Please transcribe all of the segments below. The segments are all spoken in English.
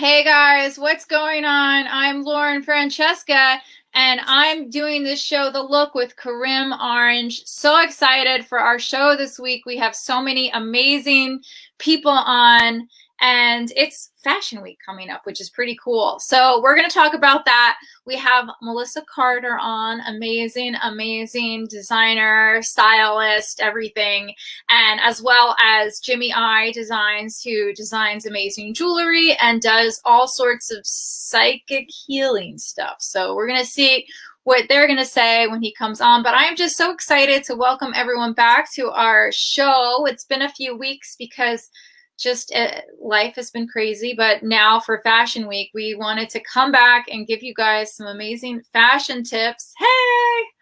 Hey guys, what's going on? I'm Lauren Francesca, and I'm doing this show, The Look with Karim Orange. So excited for our show this week. We have so many amazing people on, and it's Fashion Week coming up, which is pretty cool. So we're going to talk about that. We have Melissa Carter on, amazing designer, stylist, everything, and as well as Jimmy I Designs, who designs amazing jewelry and does all sorts of psychic healing stuff. So we're going to see what they're going to say when he comes on. But I'm just so excited to welcome everyone back to our show. It's been a few weeks because life has been crazy, but now for Fashion Week, we wanted to come back and give you guys some amazing fashion tips.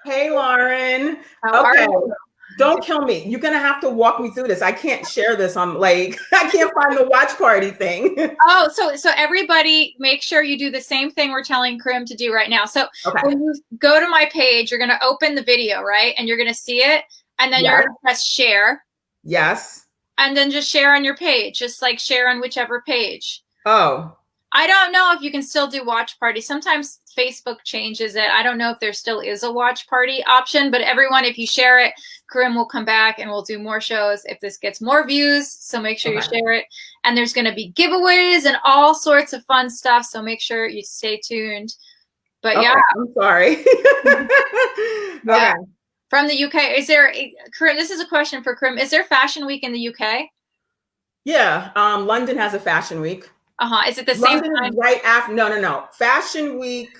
Hey, Lauren. How are you? Don't kill me. You're going to have to walk me through this. I can't share this. I can't find the watch party thing. Oh, so everybody make sure you do the same thing we're telling Karim to do right now. So when you go to my page, you're going to open the video, right? And you're going to see it. And then you're going to press share. Yes. And then just share on your page, just like share on whichever page. Oh. I don't know if you can still do watch party. Sometimes Facebook changes it. I don't know if there still is a watch party option, but everyone, if you share it, Karim will come back and we'll do more shows if this gets more views. So make sure you share it. And there's going to be giveaways and all sorts of fun stuff. So make sure you stay tuned. But yeah. I'm sorry. Yeah. From the UK, Karim, this is a question for Karim. Is there Fashion Week in the UK? Yeah, London has a Fashion Week. Is it the same time? Right after? No. Fashion Week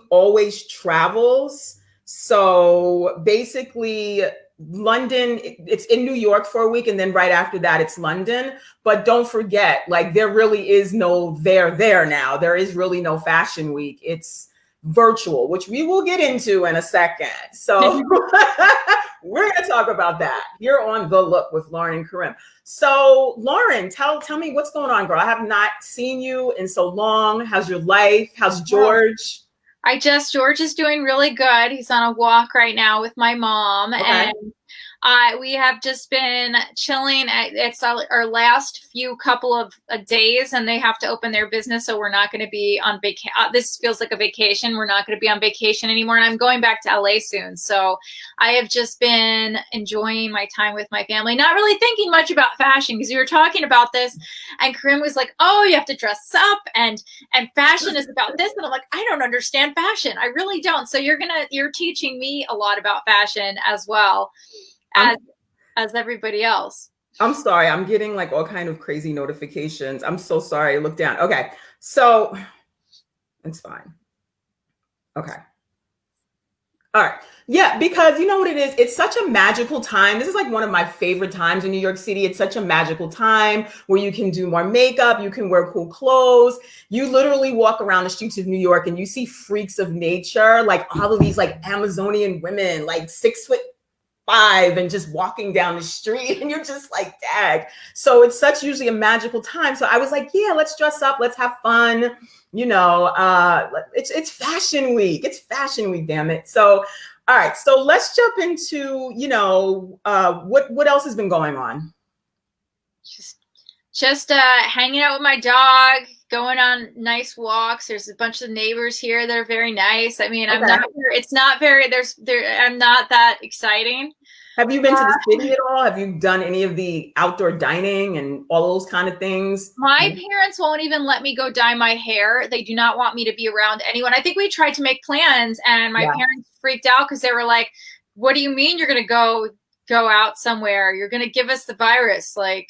always travels. So basically, London, it's in New York for a week, and then right after that, it's London. But don't forget, there really is no there now. There is really no Fashion Week. It's virtual, which we will get into in a second. So we're going to talk about that here on The Look with Lauren and Karim. So Lauren, tell me what's going on, girl. I have not seen you in so long. How's your life? How's George? George is doing really good. He's on a walk right now with my mom. And we have just been chilling. It's our last few couple of days, and they have to open their business, so we're not going to be on vacation. This feels like a vacation. We're not going to be on vacation anymore, and I'm going back to LA soon. So I have just been enjoying my time with my family, not really thinking much about fashion, because we were talking about this, and Karim was like, "Oh, you have to dress up, and fashion is about this," and I'm like, "I don't understand fashion. I really don't." So you're teaching me a lot about fashion as well. As everybody else. I'm sorry. I'm getting all kind of crazy notifications. I'm so sorry. Look down. Okay. So it's fine. Okay. All right. Yeah, because you know what it is? It's such a magical time. This is one of my favorite times in New York City. It's such a magical time where you can do more makeup. You can wear cool clothes. You literally walk around the streets of New York and you see freaks of nature, all of these Amazonian women, 6'5" and just walking down the street, and you're just dag. So it's usually a magical time. So I was yeah, let's dress up, let's have fun. It's Fashion Week. It's Fashion Week, damn it. So all right, so let's jump into what else has been going on. Just hanging out with my dog, going on nice walks. There's a bunch of neighbors here that are very nice. I mean, I'm not that exciting. Have you been to the city at all? Have you done any of the outdoor dining and all those kind of things? My parents won't even let me go dye my hair. They do not want me to be around anyone. I think we tried to make plans, and my parents freaked out because they were like, "What do you mean you're going to go out somewhere? You're going to give us the virus?" I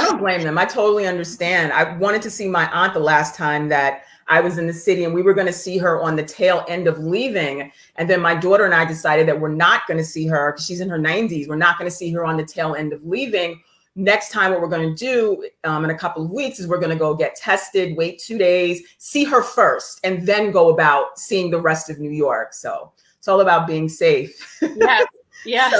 don't blame them. I totally understand. I wanted to see my aunt the last time that I was in the city, and we were going to see her on the tail end of leaving. And then my daughter and I decided that we're not going to see her because she's in her 90s. We're not going to see her on the tail end of leaving. Next time, what we're going to do in a couple of weeks is we're going to go get tested, wait 2 days, see her first, and then go about seeing the rest of New York. So it's all about being safe. Yes. Yeah.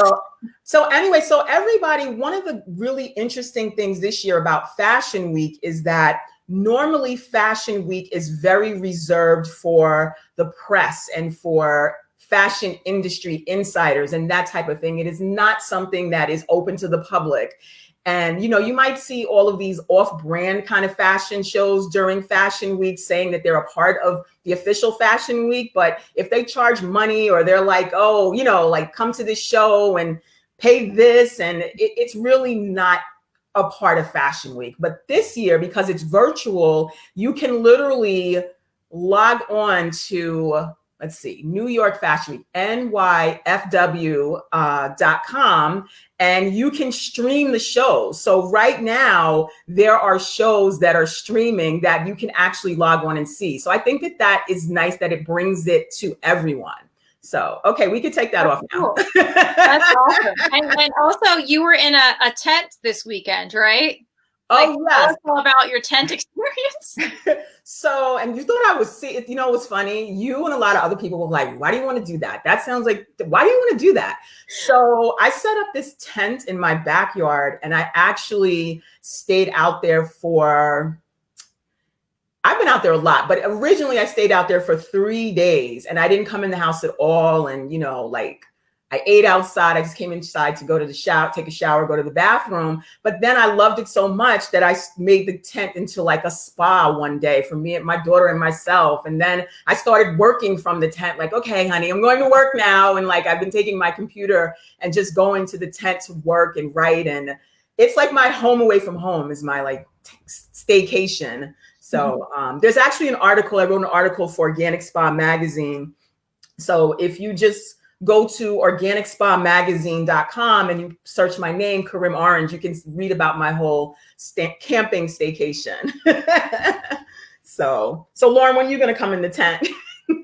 So anyway, so everybody, one of the really interesting things this year about Fashion Week is that normally Fashion Week is very reserved for the press and for fashion industry insiders and that type of thing. It is not something that is open to the public. And, you might see all of these off-brand kind of fashion shows during Fashion Week saying that they're a part of the official Fashion Week. But if they charge money, or they're like, oh, like come to this show and pay this, and it's really not a part of Fashion Week. But this year, because it's virtual, you can literally log on to, let's see, New York Fashion Week, nyfw.com, and you can stream the shows. So right now, there are shows that are streaming that you can actually log on and see. So I think that is nice, that it brings it to everyone. So, okay, we could take that off now. Cool. That's awesome. And also, you were in a tent this weekend, right? Oh, yes. Tell us all about your tent experience. So, and you thought I was see, it was funny. You and a lot of other people were like, why do you want to do that? That sounds like, why do you want to do that? So I set up this tent in my backyard, and I actually stayed out there I've been out there a lot, but originally I stayed out there for 3 days, and I didn't come in the house at all. And, I ate outside. I just came inside to go to the shower, take a shower, go to the bathroom. But then I loved it so much that I made the tent into like a spa one day for me and my daughter and myself. And then I started working from the tent, like, okay, honey, I'm going to work now. And like, I've been taking my computer and just going to the tent to work and write. And it's like my home away from home is my like staycation. So there's actually an article. I wrote an article for Organic Spa Magazine. So if you just go to organicspamagazine.com and you search my name, Karim Orange, you can read about my whole camping staycation. So Lauren, when are you going to come in the tent?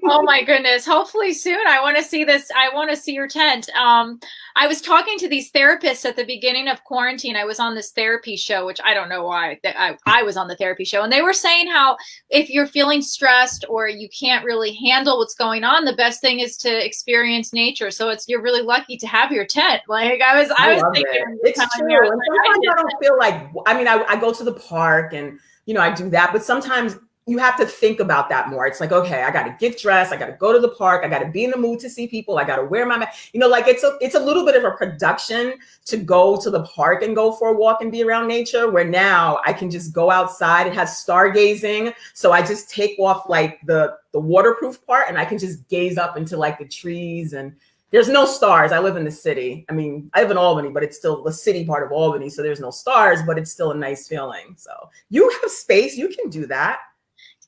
Oh my goodness. Hopefully soon. I want to see this. I want to see your tent. I was talking to these therapists at the beginning of quarantine. I was on this therapy show, which I don't know why I was on the therapy show. And they were saying how if you're feeling stressed or you can't really handle what's going on, the best thing is to experience nature. So you're really lucky to have your tent. Like I was thinking. It's true. And sometimes I don't feel like, I go to the park and, I do that. But sometimes you have to think about that more. It's like, okay, I got to get dressed. I got to go to the park. I got to be in the mood to see people. I got to wear my mask. Like it's a little bit of a production to go to the park and go for a walk and be around nature, where now I can just go outside. It has stargazing. So I just take off like the waterproof part, and I can just gaze up into like the trees, and there's no stars. I live in the city. I mean, I live in Albany, but it's still the city part of Albany. So there's no stars, but it's still a nice feeling. So you have space. You can do that.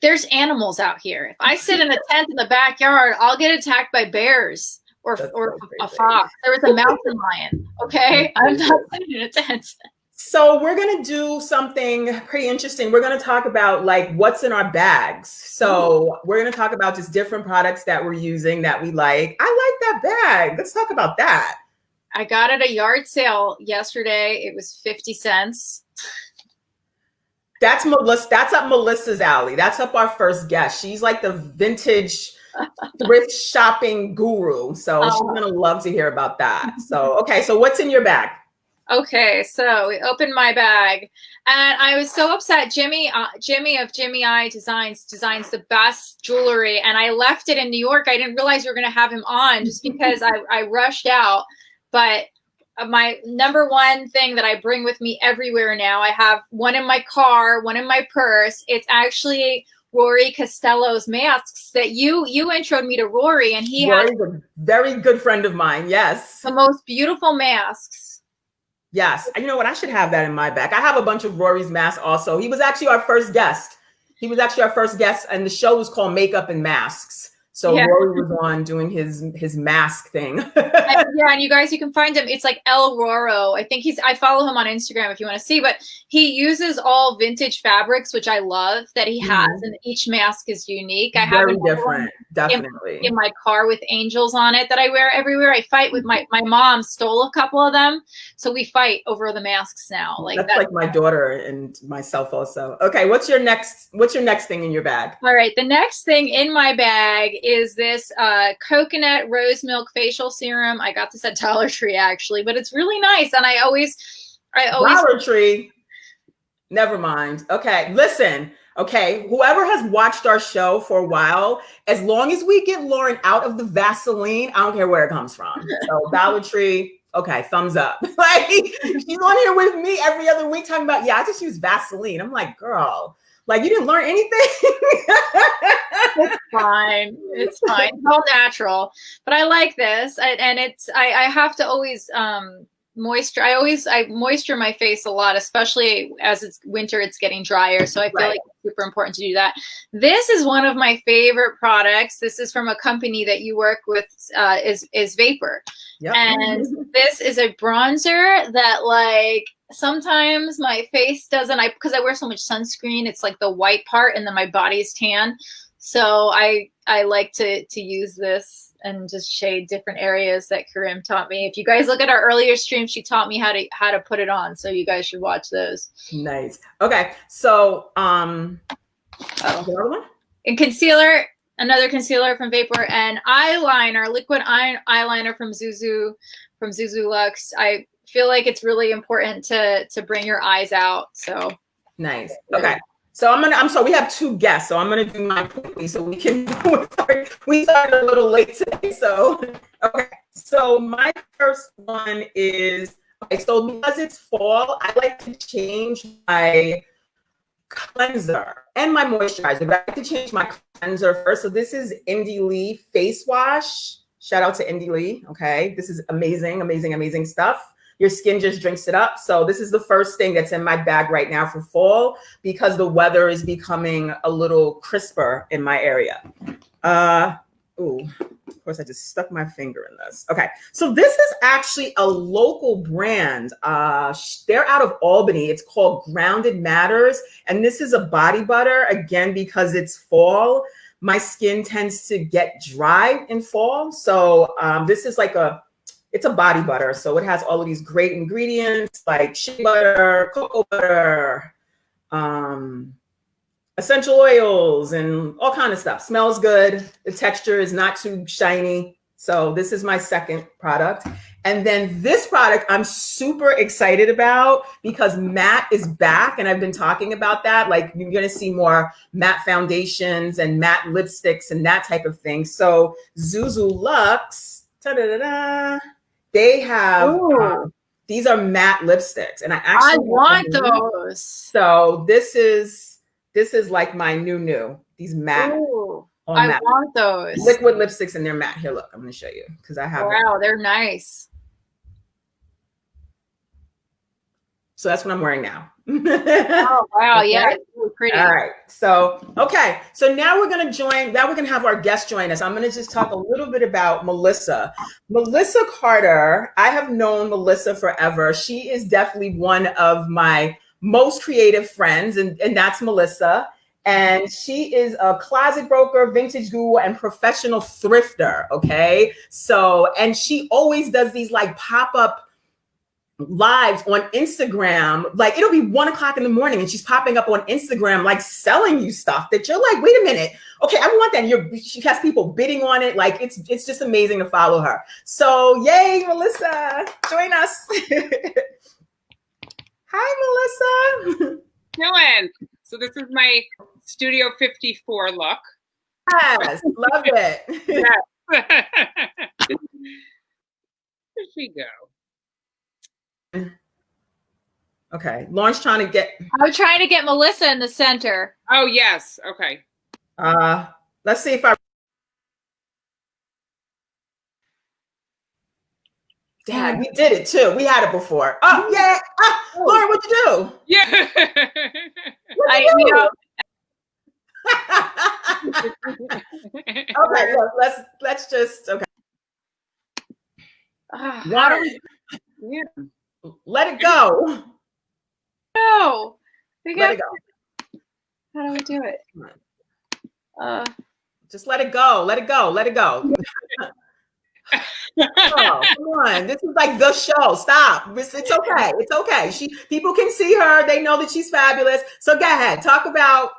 There's animals out here. If I sit in a tent in the backyard, I'll get attacked by bears or a fox. There was a mountain lion. Okay, I'm not sitting in a tent. So we're going to do something pretty interesting. We're going to talk about like what's in our bags. So we're going to talk about just different products that we're using that we like. I like that bag. Let's talk about that. I got at a yard sale yesterday. It was 50 cents. That's Melissa. That's up Melissa's alley. That's up our first guest. She's like the vintage thrift shopping guru. So she's going to love to hear about that. So, okay. So what's in your bag? Okay. So we opened my bag and I was so upset. Jimmy of Jimmy I designs the best jewelry. And I left it in New York. I didn't realize we were going to have him on just because I rushed out. But my number one thing that I bring with me everywhere now, I have one in my car, one in my purse. It's actually Rory Costello's masks that you introed me to Rory, and Rory's a very good friend of mine. Yes. The most beautiful masks. Yes. You know what? I should have that in my bag. I have a bunch of Rory's masks also. He was actually our first guest. And the show was called Makeup and Masks. So yeah. Rory was on doing his mask thing. And you guys, you can find him. It's like El Roro. I think I follow him on Instagram if you want to see, but he uses all vintage fabrics, which I love that he has. And each mask is unique. I have very different, definitely. In my car with angels on it that I wear everywhere. I fight with my mom stole a couple of them. So we fight over the masks now. That's like my daughter and myself also. Okay. What's your next thing in your bag? All right. The next thing in my bag is this coconut rose milk facial serum. I got this at Dollar Tree actually, but it's really nice. And I always Dollar Tree. Never mind. Okay. Listen. Okay. Whoever has watched our show for a while, as long as we get Lauren out of the Vaseline, I don't care where it comes from. So Dollar Tree, Okay, thumbs up. Like, she's on here with me every other week talking about, yeah, I just use Vaseline. I'm like, girl, like, you didn't learn anything? It's fine. It's fine. It's all natural. But I like this. I have to always moisture. I moisture my face a lot, especially as it's winter, it's getting drier. So I feel like it's super important to do that. This is one of my favorite products. This is from a company that you work with, is Vapor. Yep. And this is a bronzer that, like, sometimes my face doesn't, because I wear so much sunscreen, it's like the white part and then my body is tan. So I like to use this and just shade different areas that Karim taught me. If you guys look at our earlier stream, she taught me how to put it on. So you guys should watch those. Nice. Okay. So and concealer, another concealer from Vapor, and eyeliner, liquid eyeliner from Zuzu Luxe. I feel like it's really important to bring your eyes out. So nice. Okay. So I'm sorry, we have two guests, so I'm gonna do mine quickly so we can we started a little late today. So okay. So my first one is, okay, so because it's fall, I like to change my cleanser and my moisturizer. But I like to change my cleanser first. So this is Indie Lee face wash. Shout out to Indie Lee. Okay. This is amazing, amazing, amazing stuff. Your skin just drinks it up. So this is the first thing that's in my bag right now for fall because the weather is becoming a little crisper in my area. Ooh, of course I just stuck my finger in this. Okay, so this is actually a local brand. They're out of Albany. It's called Grounded Matters. And this is a body butter, again, because it's fall. My skin tends to get dry in fall. So this is like it's a body butter. So it has all of these great ingredients like shea butter, cocoa butter, essential oils, and all kind of stuff. Smells good. The texture is not too shiny. So this is my second product. And then this product I'm super excited about because matte is back. And I've been talking about that. Like, you're going to see more matte foundations and matte lipsticks and that type of thing. So Zuzu Luxe, ta-da-da-da, they have, these are matte lipsticks. And I want those. So this is like my new, these matte. I want those. Liquid lipsticks and they're matte. Here, look, I'm going to show you because I have. Wow, they're nice. So that's what I'm wearing now. Oh, wow. Okay. Yeah, it's really pretty. All right. So, okay. So now we're going to have our guest join us. I'm going to just talk a little bit about Melissa. Melissa Carter. I have known Melissa forever. She is definitely one of my most creative friends, and that's Melissa. And she is a closet broker, vintage guru, and professional thrifter. Okay. So, and she always does these like pop-up lives on Instagram. Like, it'll be 1 o'clock in the morning and she's popping up on Instagram, like selling you stuff that you're like, wait a minute. Okay, I want that. And she has people bidding on it. Like, it's just amazing to follow her. So yay, Melissa, join us. Hi, Melissa. Dylan. So this is my Studio 54 look. Yes, love it. Yes. Where'd she go? Okay, Lauren's trying to get. I'm trying to get Melissa in the center. Oh yes. Okay. Let's see if I. Dad, we did it too. We had it before. Oh yeah. Lauren, what'd you do? Yeah. Okay, look, let's just okay. How do we? Yeah. Let it go. No. Let it go. How do we do it? Just let it go. Let it go. Let it go. Oh, come on. This is like the show. Stop. It's okay. It's okay. People can see her. They know that she's fabulous. So go ahead. Talk about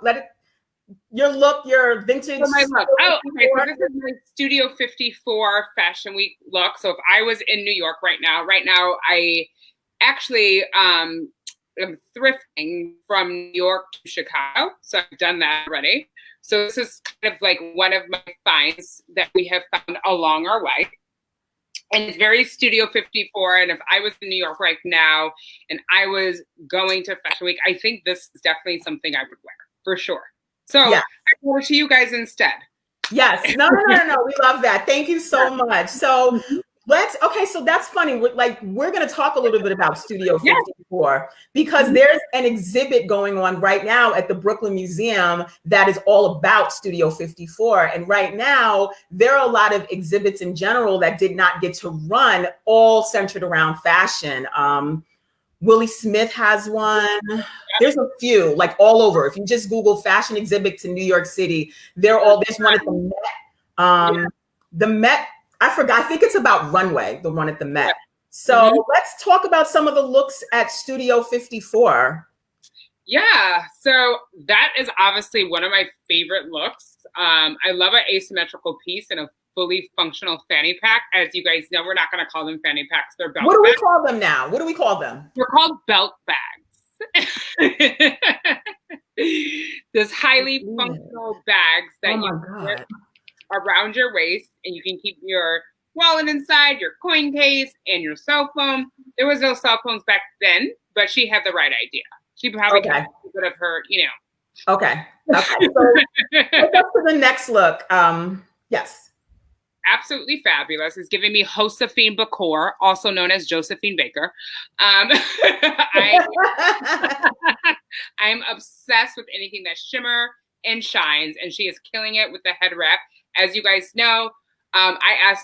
your look, your vintage. My look. Oh, okay. So this is my Studio 54 Fashion Week look. So if I was in New York right now I actually am thrifting from New York to Chicago. So I've done that already. So this is kind of like one of my finds that we have found along our way. And it's very Studio 54. And if I was in New York right now and I was going to Fashion Week, I think this is definitely something I would wear for sure. So yeah. I go to you guys instead. Yes. No. We love that. Thank you so much. So so that's funny. We're going to talk a little bit about Studio 54 because there's an exhibit going on right now at the Brooklyn Museum that is all about Studio 54. And right now, there are a lot of exhibits in general that did not get to run, all centered around fashion. Willie Smith has one. There's a few, like all over. If you just Google fashion exhibits in New York City, there's one at the Met. The Met, I forgot, I think it's about runway, the one at the Met. So let's talk about some of the looks at Studio 54. Yeah, so that is obviously one of my favorite looks. I love an asymmetrical piece and a fully functional fanny pack. As you guys know, we're not going to call them fanny packs. They're belt bags. What do we call them now? What do we call them? They're called belt bags. This highly functional bags that you wear around your waist, and you can keep your wallet inside, your coin case, and your cell phone. There was no cell phones back then, but she had the right idea. She probably got a bit of her, Okay. So let's go to the next look. Yes. Absolutely fabulous. It's giving me Josephine Bacour, also known as Josephine Baker. I'm obsessed with anything that shimmer and shines, and she is killing it with the head wrap. As you guys know, I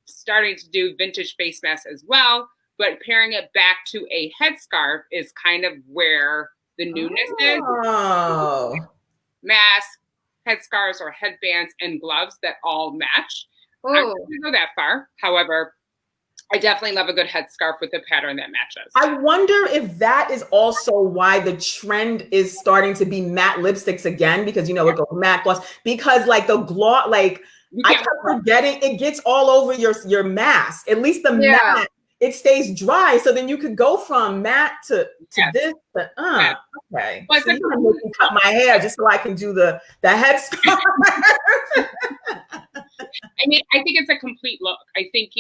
starting to do vintage face masks as well, but pairing it back to a headscarf is kind of where the newness is. Mask, headscarves, or headbands and gloves that all match. I don't go that far. However, I definitely love a good headscarf with a pattern that matches. I wonder if that is also why the trend is starting to be matte lipsticks again, because it goes matte gloss, because the gloss, I kept forgetting it gets all over your mask. At least the matte, it stays dry, so then you could go from matte to this. But okay. Well, so you're gonna make me cut my hair just so I can do the headscarf. I mean, I think it's a complete look. I think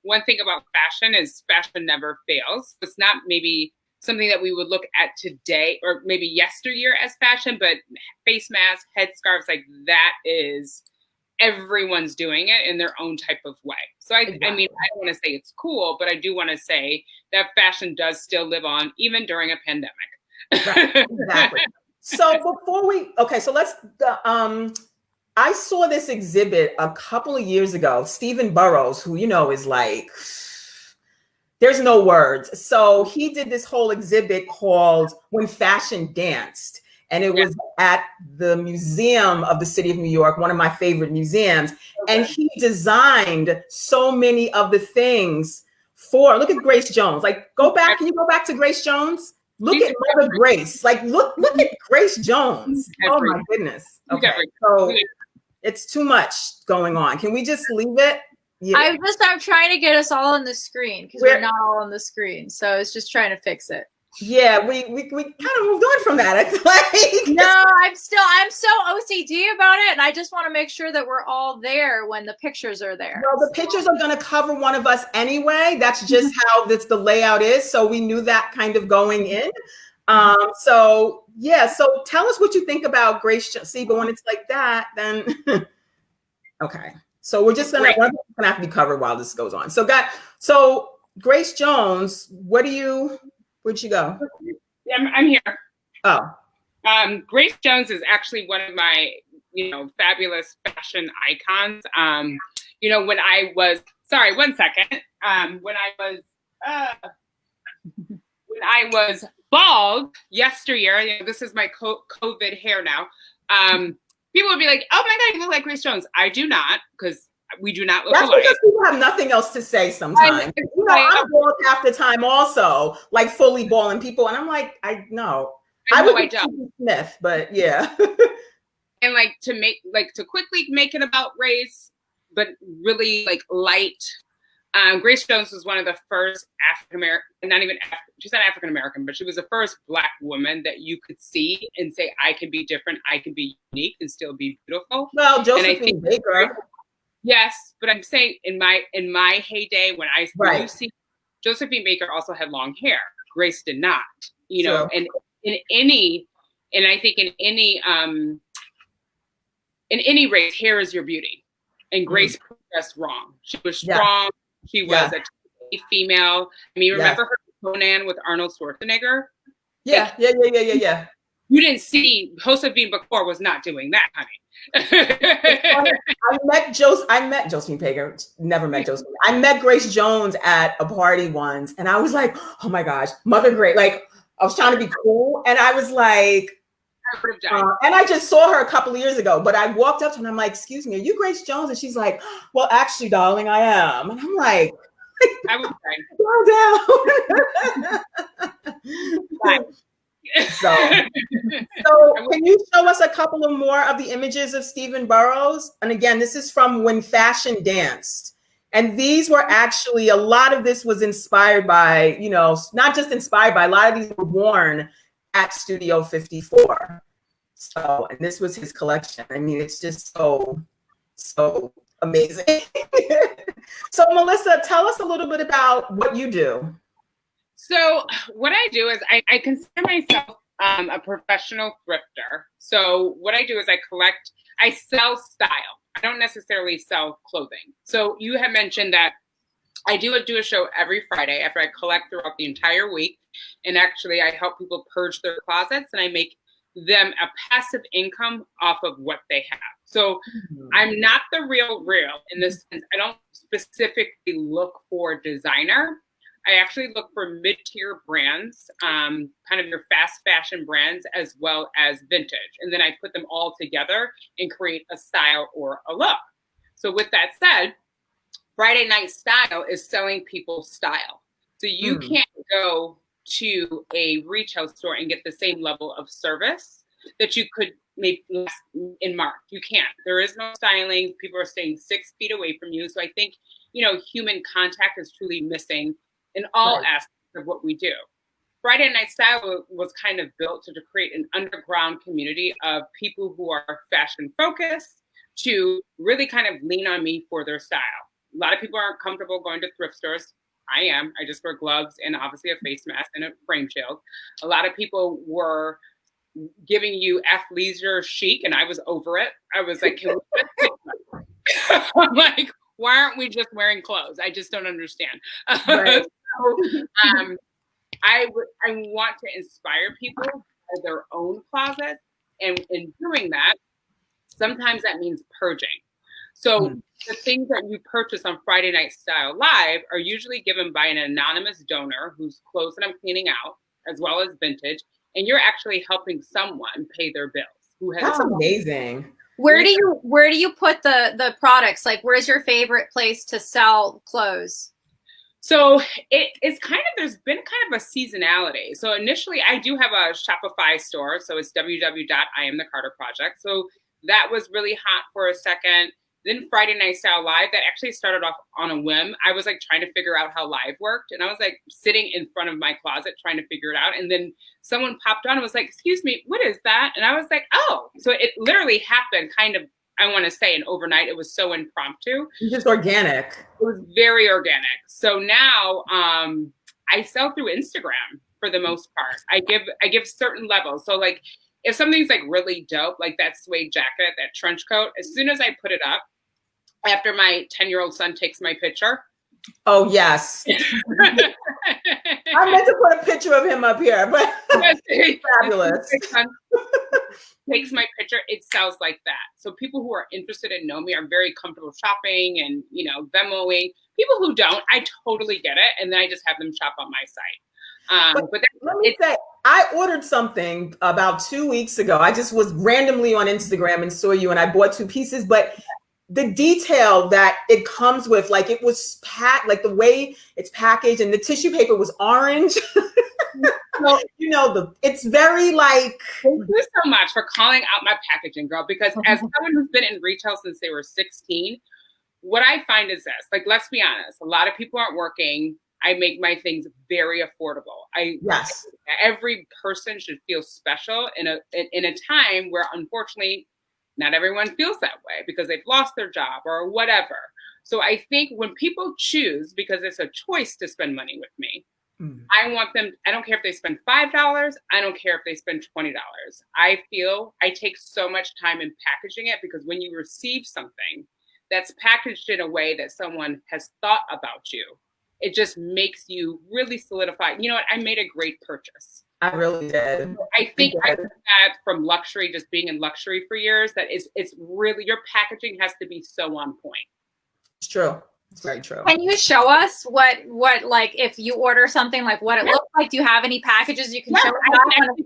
one thing about fashion is fashion never fails. It's not maybe something that we would look at today or maybe yesteryear as fashion, but face masks, headscarves, like that is everyone's doing it in their own type of way. So I mean, I don't want to say it's cool, but I do want to say that fashion does still live on even during a pandemic. Right, exactly. So let's I saw this exhibit a couple of years ago. Stephen Burrows, who is there's no words. So he did this whole exhibit called When Fashion Danced. And it was at the Museum of the City of New York, one of my favorite museums. And he designed so many of the things look at Grace Jones. Can you go back to Grace Jones? Look at Mother Grace. Look at Grace Jones. Oh my goodness. Okay. So it's too much going on. Can we just leave it? Yeah. I'm trying to get us all on the screen because we're not all on the screen. So it's just trying to fix it. Yeah, we kind of moved on from that. No, I'm so OCD about it, and I just want to make sure that we're all there when the pictures are there. Well, the pictures are going to cover one of us anyway. That's just how the layout is. So we knew that kind of going in. So tell us what you think about Grace. See, but when it's like that, then okay. So we're just gonna have to be covered while this goes on. So Grace Jones, where'd you go? I'm here. Oh. Grace Jones is actually one of my, fabulous fashion icons. When I was, sorry, one second. When I was bald yesteryear, this is my COVID hair now. People would be like, "Oh my God, you look like Grace Jones." I do not, because we do not look alike. That's because people have nothing else to say sometimes. I'm bald half the time also, fully bald, and people, and I'm like, I would be Smith, but yeah. And to quickly make it about race, but really light. Grace Jones was one of the first African-American, she's not African-American, but she was the first Black woman that you could see and say, I can be different, I can be unique and still be beautiful. Well, Josephine Baker. Yes, but I'm saying in my heyday when you see Josephine Baker also had long hair. Grace did not. You know, and I think in any race, hair is your beauty. And Grace progressed wrong. She was strong. She was a female. I mean, remember her Conan with Arnold Schwarzenegger? Yeah. You didn't see Josephine Baker was not doing that, honey. I met Josephine Baker. Never met Josephine. I met Grace Jones at a party once, and I was like, "Oh my gosh, Mother Grace!" Like I was trying to be cool, and I was like, and I just saw her a couple of years ago. But I walked up to her and I'm like, "Excuse me, are you Grace Jones?" And she's like, "Well, actually, darling, I am." And I'm like, I was down. So can you show us a couple of more of the images of Stephen Burrows? And again, this is from When Fashion Danced. And these were actually, a lot of this was inspired by, you know, not just inspired by, a lot of these were worn at Studio 54. So, and this was his collection. I mean, it's just so amazing. So Melissa, tell us a little bit about what you do. So what I do is I consider myself a professional thrifter. So what I do is I sell style. I don't necessarily sell clothing. So you have mentioned that I do a show every Friday after I collect throughout the entire week. And actually I help people purge their closets and I make them a passive income off of what they have. So I'm not the real in this sense. I don't specifically look for designer. I actually look for mid-tier brands, kind of your fast fashion brands, as well as vintage. And then I put them all together and create a style or a look. So with that said, Friday Night Style is selling people style. So you can't go to a retail store and get the same level of service that you could maybe in March. You can't. There is no styling. People are staying 6 feet away from you. So I think, you know, human contact is truly missing in all aspects of what we do. Friday Night Style was kind of built to create an underground community of people who are fashion focused to really kind of lean on me for their style. A lot of people aren't comfortable going to thrift stores. I am. I just wear gloves and obviously a face mask and a frame shield. A lot of people were giving you athleisure chic and I was over it. I was like, can we I'm like, why aren't we just wearing clothes? I just don't understand. Right. I want to inspire people by their own closet. And in doing that, sometimes that means purging. So the things that you purchase on Friday Night Style Live are usually given by an anonymous donor whose clothes that I'm cleaning out, as well as vintage. And you're actually helping someone pay their bills. That's amazing. Where do you put the products? Like, where's your favorite place to sell clothes? So it's kind of, there's been kind of a seasonality. So initially I do have a Shopify store. So it's www.IamTheCarterProject. So that was really hot for a second. Then Friday Night Style Live, that actually started off on a whim. I was like trying to figure out how live worked. And I was like sitting in front of my closet trying to figure it out. And then someone popped on and was like, excuse me, what is that? And I was like, oh, so it literally happened kind of, I want to say, an overnight. It was so impromptu. Just organic. It was very organic. So now I sell through Instagram for the most part. I give certain levels. So like if something's like really dope, like that suede jacket, that trench coat, as soon as I put it up, after my 10-year-old son takes my picture. Oh, yes. I meant to put a picture of him up here, but fabulous. Takes my picture, it sells like that. So people who are interested in Yawmi are very comfortable shopping and, you know, Venmoing. People who don't, I totally get it. And then I just have them shop on my site. But let me say, I ordered something about 2 weeks ago. I just was randomly on Instagram and saw you and I bought 2 pieces, but the detail that it comes with, like it was packed, like the way it's packaged and the tissue paper was orange. So, you know, it's very like. Thank you so much for calling out my packaging, girl, because as someone who's been in retail since they were 16, what I find is this, like, let's be honest, a lot of people aren't working. I make my things very affordable. Every person should feel special in a time where unfortunately Not everyone feels that way because they've lost their job or whatever. So I think when people choose, because it's a choice to spend money with me, I want them, I don't care if they spend $5, I don't care if they spend $20. I feel I take so much time in packaging it, because when you receive something that's packaged in a way that someone has thought about you, it just makes you really solidify, you know what, I made a great purchase. I really did. I think I did that from luxury, just being in luxury for years, that it's really, your packaging has to be so on point. It's true. It's very true. Can you show us what like if you order something, like what it looks like? Do you have any packages you can show us?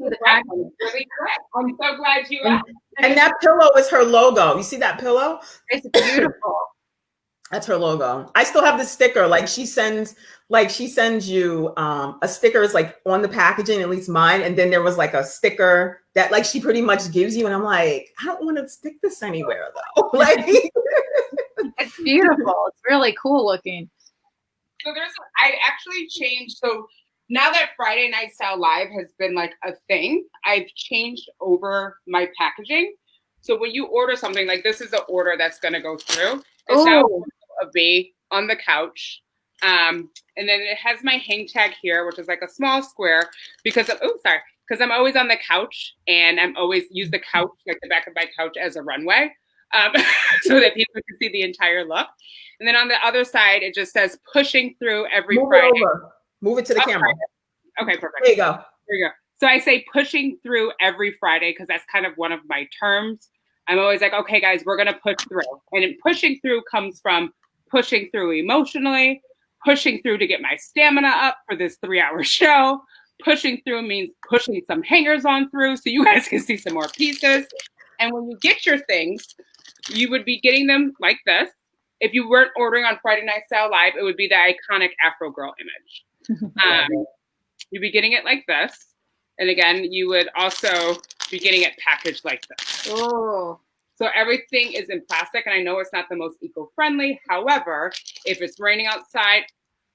Really correct. I'm so glad you asked. And that pillow is her logo. You see that pillow? It's beautiful. That's her logo. I still have the sticker. Like she sends you a sticker is like on the packaging, at least mine. And then there was like a sticker that like she pretty much gives you. And I'm like, I don't want to stick this anywhere though. Like it's beautiful. It's really cool looking. So I actually changed. So now that Friday Night Style Live has been like a thing, I've changed over my packaging. So when you order something, like this is the order that's going to go through. It's now a B on the couch. And then it has my hang tag here, which is like a small square because I'm always on the couch, and I'm always use the couch, like the back of my couch, as a runway, so that people can see the entire look. And then on the other side, it just says pushing through every Friday. Move it to the camera. Okay, perfect. There you go. There you go. So I say pushing through every Friday because that's kind of one of my terms. I'm always like, okay, guys, we're going to push through. And in pushing through comes from pushing through emotionally, pushing through to get my stamina up for this 3-hour show. Pushing through means pushing some hangers on through so you guys can see some more pieces. And when you get your things, you would be getting them like this. If you weren't ordering on Friday Night Style Live, it would be the iconic Afro Girl image. You'd be getting it like this. And again, you would also be getting it packaged like this. Oh. So everything is in plastic, and I know it's not the most eco-friendly. However, if it's raining outside,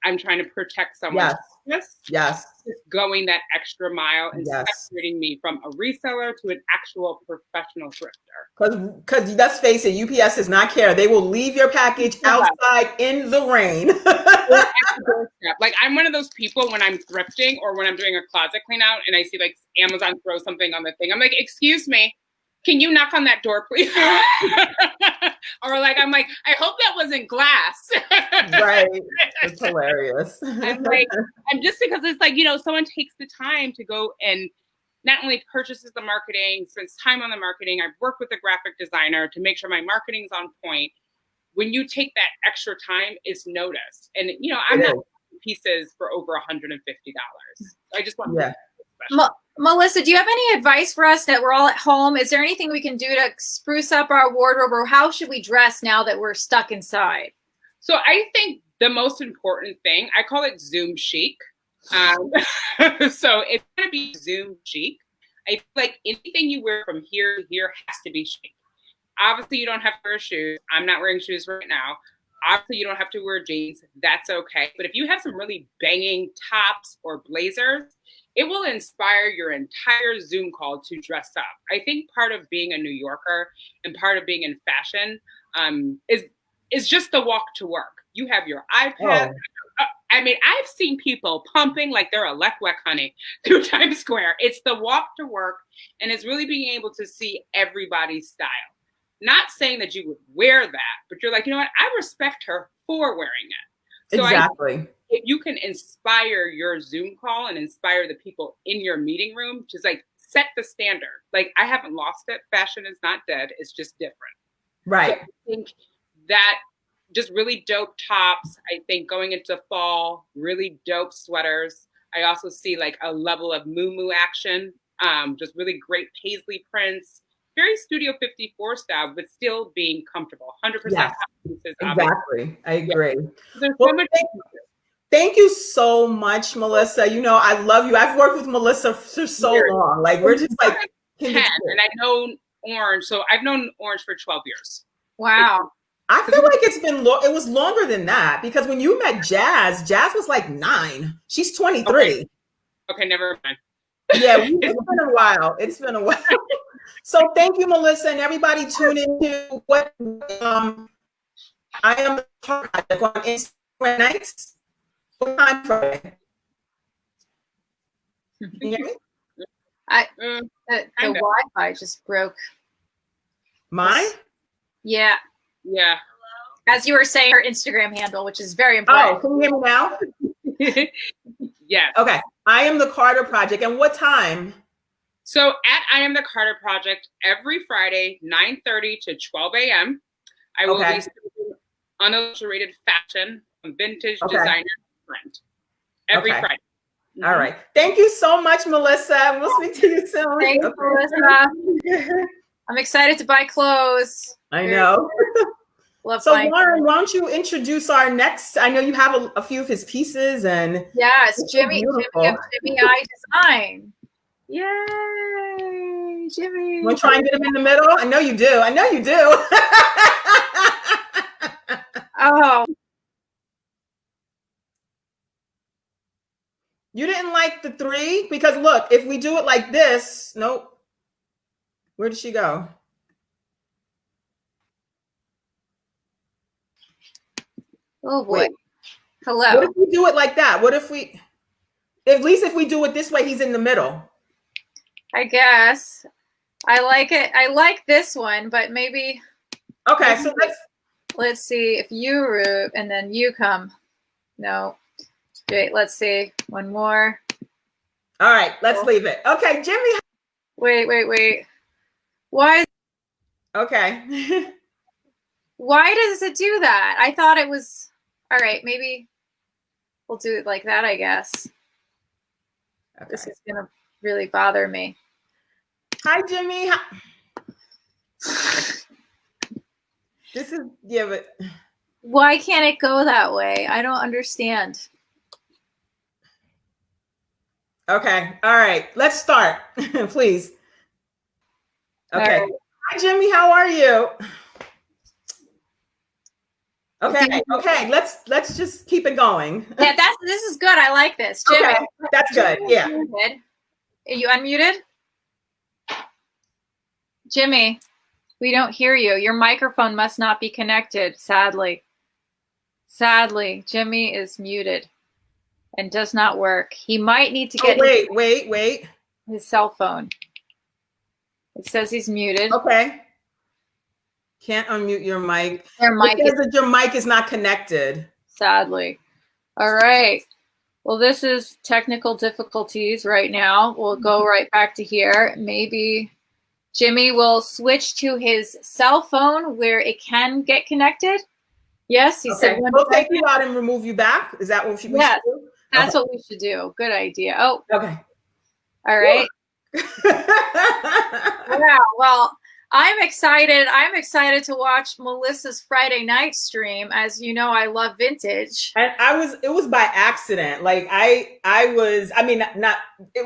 I'm trying to protect someone. Yes. Just going that extra mile and separating me from a reseller to an actual professional thrifter. Because let's face it, UPS does not care. They will leave your package outside in the rain. Like I'm one of those people when I'm thrifting or when I'm doing a closet clean out and I see like Amazon throw something on the thing. I'm like, excuse me, can you knock on that door, please? Or like, I'm like, I hope that wasn't glass. Right. It's hilarious. I'm like, and just because it's like, you know, someone takes the time to go and not only purchases the marketing, spends time on the marketing. I've worked with a graphic designer to make sure my marketing's on point. When you take that extra time, it's noticed. And, you know, I'm not pieces for over $150. I just want to Melissa, do you have any advice for us that we're all at home? Is there anything we can do to spruce up our wardrobe, or how should we dress now that we're stuck inside? So I think the most important thing, I call it Zoom chic. So it's going to be Zoom chic. I feel like anything you wear from here to here has to be chic. Obviously, you don't have to wear shoes. I'm not wearing shoes right now. Obviously, you don't have to wear jeans. That's okay. But if you have some really banging tops or blazers, it will inspire your entire Zoom call to dress up. I think part of being a New Yorker and part of being in fashion is just the walk to work. You have your iPad. I mean, I've seen people pumping like they're a Leckwek honey through Times Square. It's the walk to work, and it's really being able to see everybody's style. Not saying that you would wear that, but you're like, you know what? I respect her for wearing it. So exactly. If you can inspire your Zoom call and inspire the people in your meeting room, just like set the standard. Like I haven't lost it. Fashion is not dead. It's just different. Right. So I think that just really dope tops. I think going into fall, really dope sweaters. I also see like a level of moo action. Just really great paisley prints. Very Studio 54 style, but still being comfortable. 100%. Yes, exactly. I agree. There's so much. Thank you so much, Melissa. You know, I love you. I've worked with Melissa for so long. Like we're just like 10, and I know Orange. So I've known Orange for 12 years. Wow. I feel like it was longer than that, because when you met Jazz was like 9. She's 23. Okay, never mind. Yeah, it's been a while. It's been a while. So thank you, Melissa, and everybody tune into what I am on Instagram nights. What time Friday? Can you hear me? The Wi-Fi just broke. Mine? Yeah. Yeah. As you were saying, her Instagram handle, which is very important. Oh, can you hear me now? Yes. Okay. I am the Carter Project. And what time? So at I Am the Carter Project, every Friday, 9:30 to 12 a.m., I will be serving unadulterated fashion from vintage designer print. Every Friday. Mm-hmm. All right. Thank you so much, Melissa. We'll speak to you soon. Thanks, Melissa. I'm excited to buy clothes. I know. So Lauren, why don't you introduce our next? I know you have a few of his pieces, and yes, Jimmy of Jimmy I Design. Yay, Jimmy! Want to try and get him in the middle? I know you do. I know you do. Oh, you didn't like the 3 because look, if we do it like this, nope. Where did she go? Oh boy. Wait. Hello. What if we do it like that? What if we, at least if we do it this way, he's in the middle. I guess. I like it. I like this one, but maybe. Okay, so let's see if you root and then you come. No. Wait, let's see. One more. All right, let's leave it. Okay, Jimmy. Wait. Why? Okay. Why does it do that? I thought it was. All right, maybe we'll do it like that, I guess. Okay. This is going to really bother me. Hi, Jimmy. This is, yeah, but. Why can't it go that way? I don't understand. Okay. All right. Let's start, please. Okay. Right. Hi, Jimmy. How are you? Okay. Let's just keep it going. Yeah, this is good. I like this, Jimmy. Okay. That's good. Yeah. Are you unmuted? Jimmy, we don't hear you. Your microphone must not be connected, sadly. Sadly, Jimmy is muted and does not work. He might need to get wait. His cell phone. It says he's muted. Okay. Can't unmute your mic. Your mic is not connected. Sadly. All right. Well, this is technical difficulties right now. We'll go right back to here. Maybe Jimmy will switch to his cell phone where it can get connected. Yes, he said. We'll take you out and remove you back. Is that what we should do? That's what we should do. Good idea. Oh. Okay. All right. Yeah. Well, I'm excited. I'm excited to watch Melissa's Friday night stream. As you know, I love vintage. And it was by accident. Like it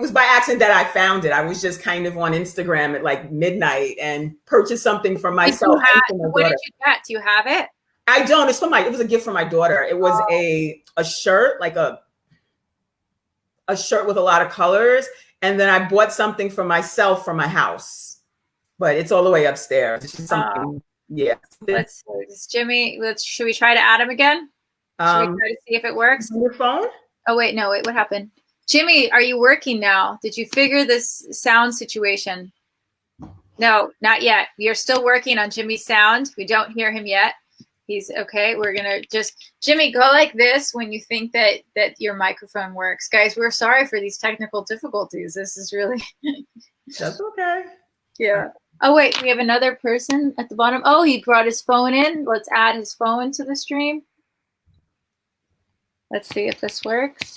was by accident that I found it. I was just kind of on Instagram at like midnight and purchased something for myself. What did you get? Do you have it? I don't. It was a gift from my daughter. It was a shirt, like a shirt with a lot of colors. And then I bought something for myself for my house. But it's all the way upstairs. It's just something, yeah. Should we try to add him again? Should we try to see if it works? On your phone? Oh, wait, no, wait, what happened? Jimmy, are you working now? Did you figure this sound situation? No, not yet. We are still working on Jimmy's sound. We don't hear him yet. He's okay. We're going to Jimmy, go like this when you think that your microphone works. Guys, we're sorry for these technical difficulties. This is really. That's okay. Yeah. Oh, wait, we have another person at the bottom. Oh, he brought his phone in. Let's add his phone to the stream. Let's see if this works.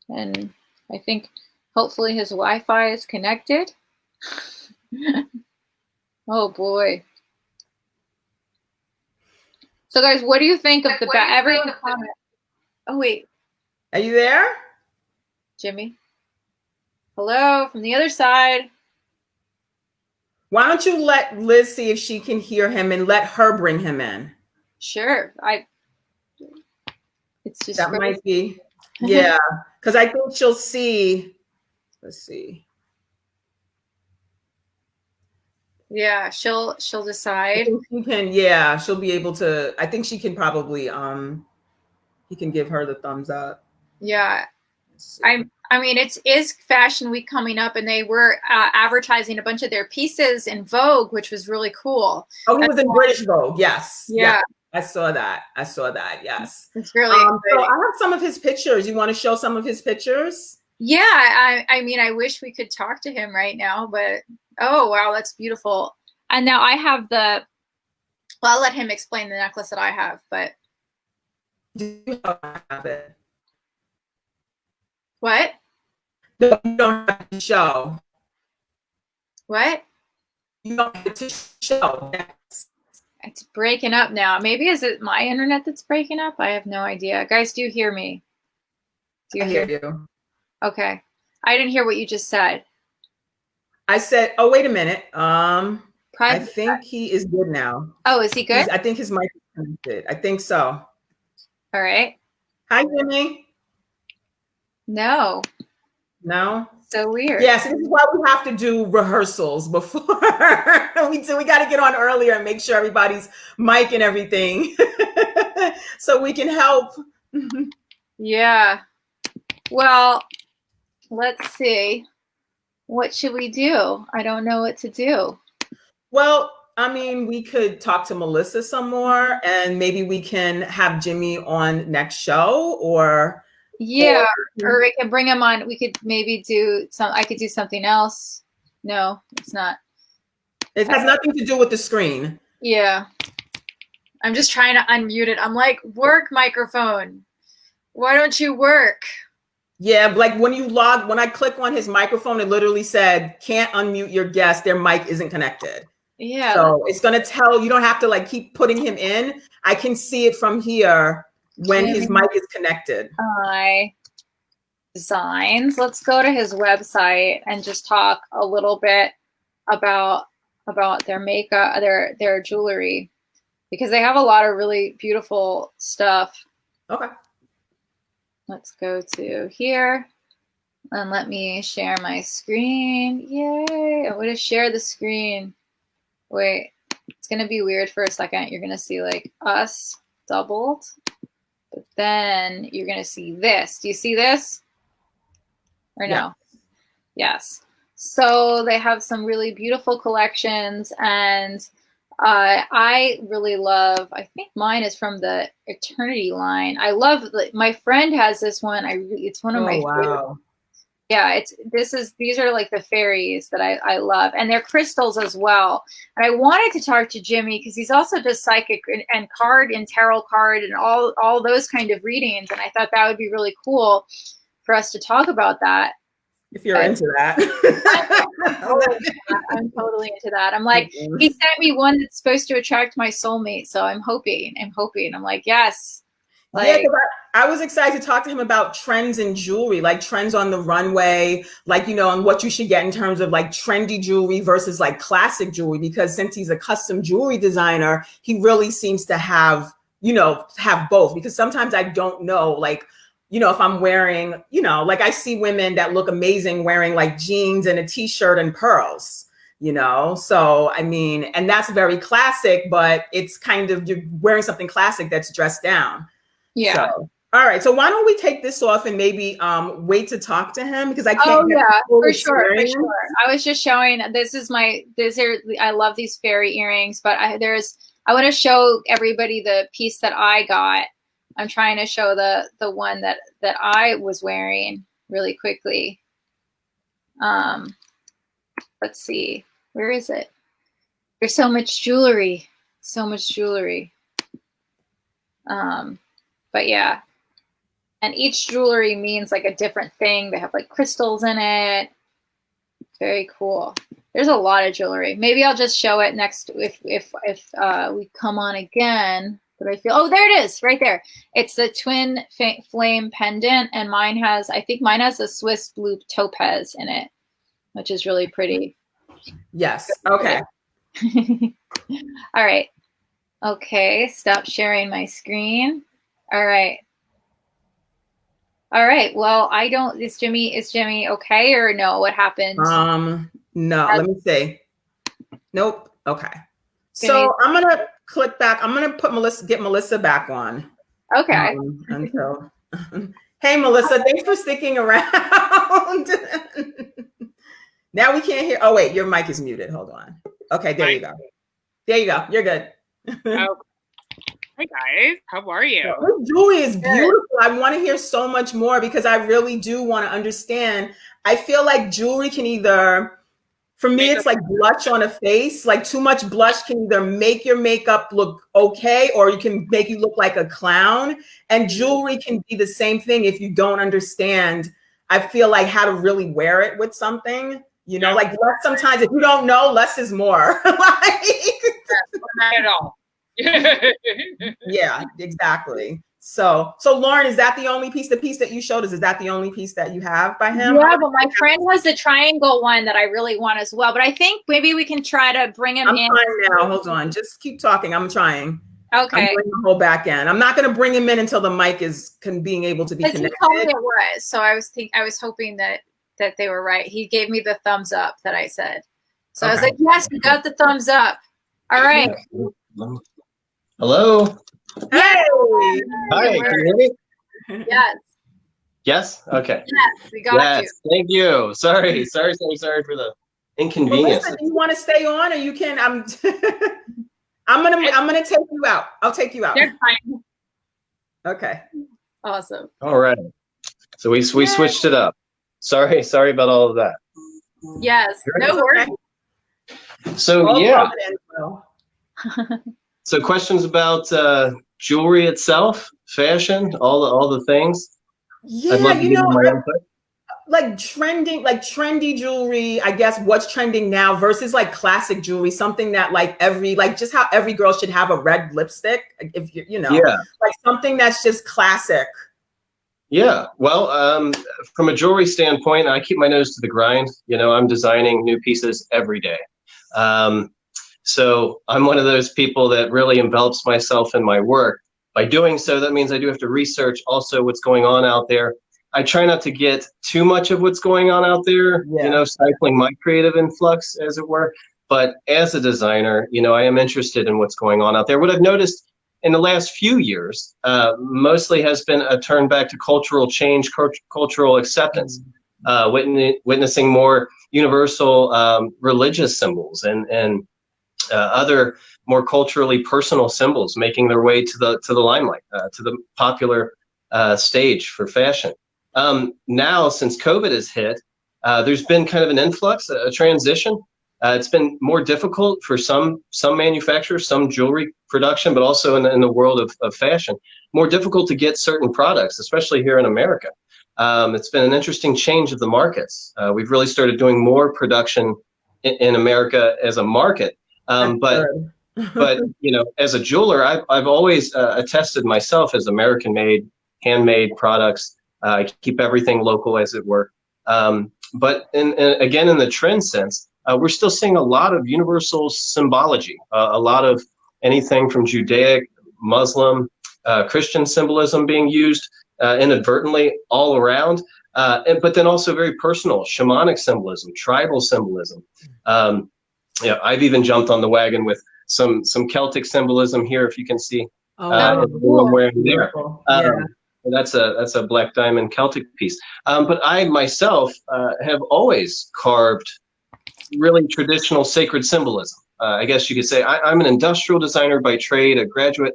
And I think hopefully his Wi-Fi is connected. Oh, boy. So, guys, what do you think of the everyone comment? Oh, wait. Are you there? Jimmy? Hello, from the other side. Why don't you let Liz see if she can hear him and let her bring him in? Sure. It's just that might be, yeah, because I think she'll see Let's see. Yeah, she'll I decide. think she can, yeah, she'll be able to. I think she can probably he can give her the thumbs up. Yeah. I mean, it is Fashion Week coming up, and they were advertising a bunch of their pieces in Vogue, which was really cool. Oh, he was in British Vogue. Yes. Yeah. I saw that. Yes. It's really so I have some of his pictures. You want to show some of his pictures? Yeah, I mean, I wish we could talk to him right now, but oh wow, that's beautiful. And now I have well, I'll let him explain the necklace that I have, but Do you have it? what? No, you don't have to show. What? You don't have to show. It's breaking up now. Maybe is it my internet that's breaking up? I have no idea. Guys, do you hear me? Do you hear you? Okay. I didn't hear what you just said. I said, oh, wait a minute. I think he is good now. Oh, is he good? I think his mic is connected. I think so. All right. Hi, Jimmy. No. So weird. Yes, this is why we have to do rehearsals before we got to get on earlier and make sure everybody's mic and everything so we can help. Yeah. Well, let's see. What should we do? I don't know what to do. Well, I mean, we could talk to Melissa some more, and maybe we can have Jimmy on next show, or yeah, or we can bring him on. We could maybe I could do something else. No, it's not. It has nothing to do with the screen. Yeah. I'm just trying to unmute it. I'm like, work microphone. Why don't you work? Yeah, like when I click on his microphone, it literally said, can't unmute your guest. Their mic isn't connected. Yeah. So it's going to tell, you don't have to like keep putting him in. I can see it from here when his mic is connected. Designs. Let's go to his website and just talk a little bit about their makeup, their jewelry, because they have a lot of really beautiful stuff. Okay. Let's go to here and let me share my screen. Yay. I'm going to share the screen. Wait, it's going to be weird for a second. You're going to see like us doubled, but then you're going to see this. Do you see this? Or no? Yes. So they have some really beautiful collections, and I really love, I think mine is from the Eternity line. I love, my friend has this one. It's one of my favorite. Yeah, these are like the fairies that I love, and they're crystals as well. And I wanted to talk to Jimmy because he's also does psychic and card and tarot card and all those kind of readings, and I thought that would be really cool for us to talk about that. If you're into that. I'm totally into that. I'm like, he sent me one that's supposed to attract my soulmate, so I'm hoping. I'm like, yes. Like, yeah, I was excited to talk to him about trends in jewelry, like trends on the runway, like, you know, and what you should get in terms of like trendy jewelry versus like classic jewelry, because since he's a custom jewelry designer, he really seems to have both, because sometimes I don't know, like, you know, if I'm wearing, you know, like I see women that look amazing wearing like jeans and a t-shirt and pearls, you know? So, I mean, and that's very classic, but it's kind of, you're wearing something classic that's dressed down. Yeah. So, all right. So why don't we take this off and maybe wait to talk to him, because I can't. Oh yeah, for sure. I was just showing. I love these fairy earrings, but I want to show everybody the piece that I got. I'm trying to show the one that I was wearing really quickly. Let's see. Where is it? There's so much jewelry. But yeah. And each jewelry means like a different thing. They have like crystals in it. Very cool. There's a lot of jewelry. Maybe I'll just show it next if we come on again. But I feel, oh, there it is, right there. It's the twin flame pendant, and I think mine has a Swiss blue topaz in it, which is really pretty. Yes. Okay. All right. Okay. Stop sharing my screen. All right. All right. Well, I don't. Is Jimmy okay or no? What happened? No. Let me see. Nope. Okay. So I'm gonna click back. I'm gonna get Melissa back on. Okay. Until. Hey, Melissa. Thanks for sticking around. Now we can't hear. Oh wait, your mic is muted. Hold on. Okay, there you go. There you go. You're good. Oh. Hi guys, how are you? Her jewelry is beautiful. I want to hear so much more because I really do want to understand. I feel like jewelry can either, for me, it's like blush on a face. Like too much blush can either make your makeup look okay, or you can make you look like a clown. And jewelry can be the same thing if you don't understand. I feel like how to really wear it with something. You know, like less sometimes if you don't know, less is more. Like, not at all. Yeah, exactly. So Lauren, is that the only piece? The piece that you showed us, is that the only piece that you have by him? Yeah, but my friend has the triangle one that I really want as well. But I think maybe we can try to bring him in. I'm trying now. Hold on. Just keep talking. I'm trying. Okay. I'm bringing the whole back end. I'm not going to bring him in until the mic is being able to be connected. He told me it was. So I was hoping that they were right. He gave me the thumbs up that I said. So I was like, yes, we got the thumbs up. All right. Hello. Hey. Hi. Can you hear me? Yes. Yes. Okay. Yes, we got you. Thank you. Sorry for the inconvenience. Melissa, do you want to stay on, or you can? I'm gonna take you out. I'll take you out. That's fine. Okay. Awesome. All right. So we switched it up. Sorry about all of that. Yes. No worries. So So questions about jewelry itself, fashion, all the things. Yeah, like trendy jewelry, I guess what's trending now versus like classic jewelry, something that like just how every girl should have a red lipstick, if like something that's just classic. Yeah, well, from a jewelry standpoint, I keep my nose to the grind. I'm designing new pieces every day. So I'm one of those people that really envelops myself in my work. By doing so, that means I do have to research also what's going on out there. I try not to get too much of what's going on out there, stifling my creative influx, as it were. But as a designer, I am interested in what's going on out there. What I've noticed in the last few years mostly has been a turn back to cultural change, cultural acceptance, witnessing more universal religious symbols and other more culturally personal symbols making their way to the limelight, to the popular stage for fashion. Now, since COVID has hit, there's been kind of an influx, a transition. It's been more difficult for some manufacturers, some jewelry production, but also in the world of fashion, more difficult to get certain products, especially here in America. It's been an interesting change of the markets. We've really started doing more production in America as a market. But as a jeweler, I've always attested myself as American-made, handmade products. I keep everything local, as it were. But again, in the trend sense, we're still seeing a lot of universal symbology, a lot of anything from Judaic, Muslim, Christian symbolism being used inadvertently all around, but then also very personal, shamanic symbolism, tribal symbolism. I've even jumped on the wagon with some Celtic symbolism here, if you can see. Cool. I'm wearing there. That's a black diamond Celtic piece. But I myself have always carved really traditional sacred symbolism. I guess you could say I'm an industrial designer by trade, a graduate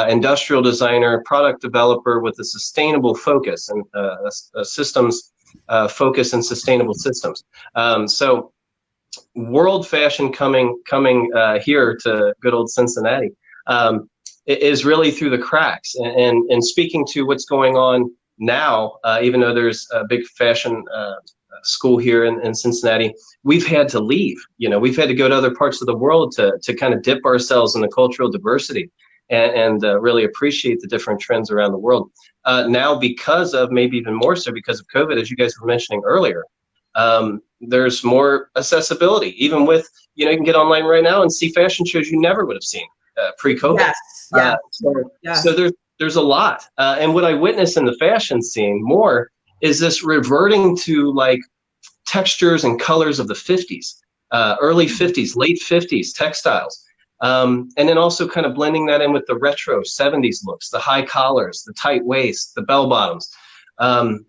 industrial designer, product developer with a sustainable focus and a systems focus and sustainable systems. So world fashion coming here to good old Cincinnati is really through the cracks. And speaking to what's going on now, even though there's a big fashion school here in Cincinnati, we've had to leave. We've had to go to other parts of the world to kind of dip ourselves in the cultural diversity and really appreciate the different trends around the world. Now, because of, maybe even more so because of COVID, as you guys were mentioning earlier, there's more accessibility. Even with, you can get online right now and see fashion shows you never would have seen pre-COVID. Yes. So there's a lot. And what I witness in the fashion scene more is this reverting to like textures and colors of the 50s, early 50s, late 50s textiles. And then also kind of blending that in with the retro 70s looks, the high collars, the tight waist, the bell bottoms. On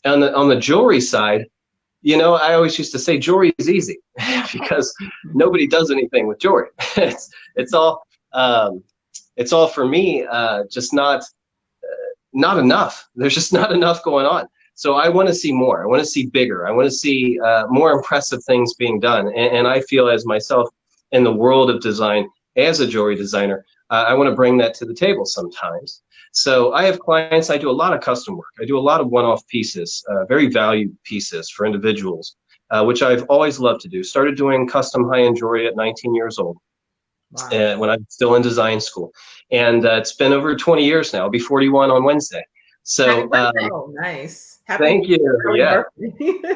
the jewelry side, you know, I always used to say jewelry is easy because nobody does anything with jewelry. It's all for me, just not enough. There's just not enough going on. So I want to see more. I want to see bigger. I want to see more impressive things being done. And I feel as myself in the world of design, as a jewelry designer, I want to bring that to the table sometimes. So I have clients, I do a lot of custom work. I do a lot of one-off pieces, very valued pieces for individuals, which I've always loved to do. Started doing custom high-end jewelry at 19 years old. Wow. When I'm still in design school. And it's been over 20 years now. I'll be 41 on Wednesday. So oh, nice. Thank you. Yeah.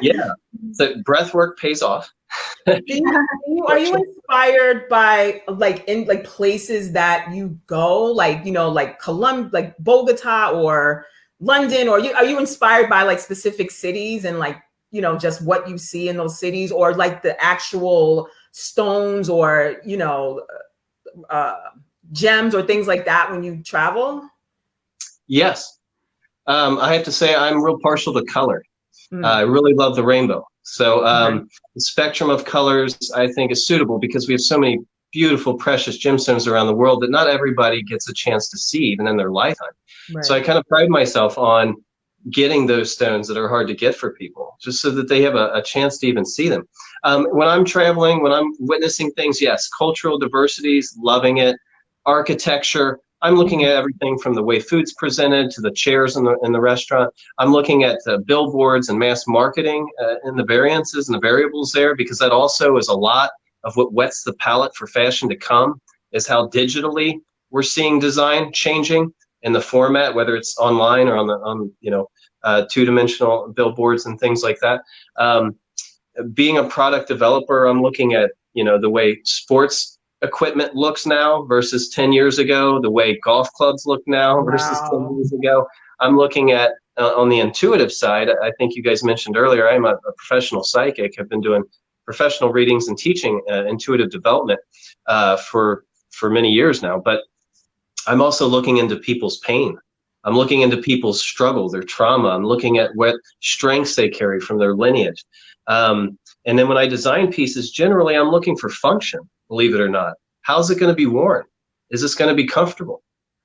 Yeah. So breath work pays off. Are you inspired by like places that you go, like, you know, like like Bogota or London, or are you inspired by like specific cities and like, you know, just what you see in those cities, or like the actual stones or, you know, gems or things like that when you travel? Yes. I have to say I'm real partial to color. I really love the rainbow. So the spectrum of colors, I think, is suitable because we have so many beautiful, precious gemstones around the world that not everybody gets a chance to see even in their lifetime. Right. So I kind of pride myself on getting those stones that are hard to get for people, just so that they have a chance to even see them. When I'm traveling, when I'm witnessing things, yes, cultural diversities, loving it. Architecture, I'm looking at everything from the way food's presented to the chairs in the restaurant. I'm looking at the billboards and mass marketing and the variances and the variables there, because that also is a lot of what whets the palate for fashion to come, is how digitally we're seeing design changing in the format, whether it's online or on you know, two-dimensional billboards and things like that. Being a product developer, I'm looking at, you know, the way sports equipment looks now versus 10 years ago, the way golf clubs look now versus 10 years ago. I'm looking at, on the intuitive side, I think you guys mentioned earlier, I'm a professional psychic. I've been doing professional readings and teaching intuitive development for many years now, but I'm also looking into people's pain. I'm looking into people's struggle, their trauma. I'm looking at what strengths they carry from their lineage. And then when I design pieces, generally I'm looking for function. Believe it or not. How's it going to be worn? Is this going to be comfortable?